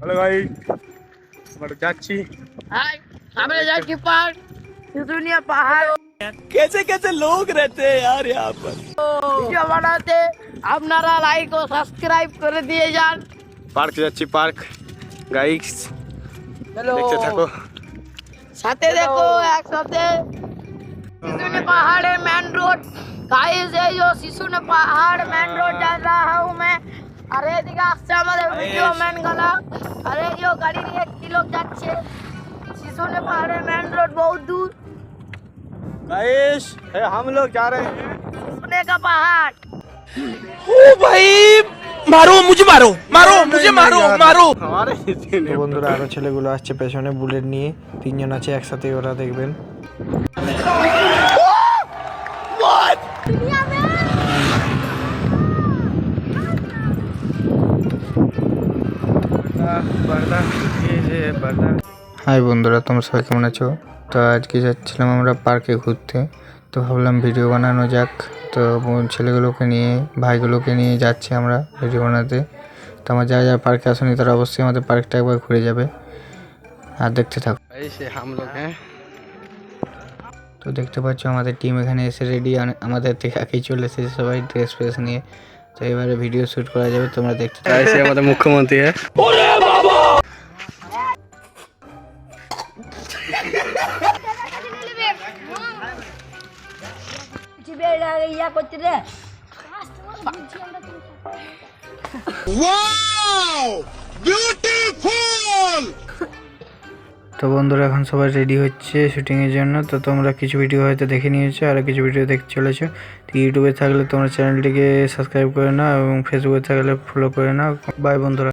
Hello ভাই, আমরা যাচ্ছি। हाय আমরা যাচ্ছি পার্ক দুনিয়া পাহাড় कैसे कैसे लोग रहते हैं यार यहाँ पर। ভিডিও বানাতে আপনারা লাইক ও সাবস্ক্রাইব করে দিয়ে যান। পার্ক যাচ্ছি, পার্ক গাইস হ্যালো দেখতে থাকো। সাথে দেখো একসাথে सिसुने पहाड़ है मेन रोड गाइस ये जो सिसुने पहाड़ मेन रोड जा रहा हूँ मैं। अरे दिखा से हमारे वीडियो मैन गला अरे जो गाड़ी निये की लोग যাচ্ছে सिसुने पहाड़ है मेन रोड बहुत दूर गाइस हम लोग जा रहे हैं सिसुने का पहाड़। ओ भाई मारो मुझे, मारो मारो मुझे, मारो मारो। हमारे তো বন্ধুরা আরো ছেলেগুলো আসছে পেছনে বুলেট নিয়ে, তিনজন আছে একসাথে, ওরা দেখবেন। হাই বন্ধুরা, তোমরা সবাই কেমন আছো? তো আজকে যাচ্ছিলাম আমরা পার্কে ঘুরতে, তো ভাবলাম ভিডিও বানানো যাক। তো ছেলেগুলোকে নিয়ে ভাইগুলোকে নিয়ে যাচ্ছি আমরা ভিডিও বানাতে। তো আমার যারা যারা পার্কে আসেনি তারা অবশ্যই আমাদের পার্কটা একবার ঘুরে যাবে আর দেখতে থাকো। ऐसे हम लोग हैं। তো দেখতে পাচ্ছ আমাদের টিম এখানে এসে রেডি, আমাদের থেকে আগেই চলে এসেছে সবাই ড্রেস ফ্রেস নিয়ে। তো এবারে ভিডিও শ্যুট করা যাবে, তোমরা দেখতে থাকো। ऐसे हमारे मुख्यमंत्री है। তো বন্ধুরা এখন সবাই রেডি হচ্ছে শুটিংয়ের জন্য। তো তোমরা কিছু ভিডিও হয়তো দেখে নিয়েছো আর কিছু ভিডিও দেখতে চলেছো। তো ইউটিউবে থাকলে তোমরা চ্যানেলটিকে সাবস্ক্রাইব করে নাও এবং ফেসবুকে থাকলে ফলো করে নাও। বাই বন্ধুরা।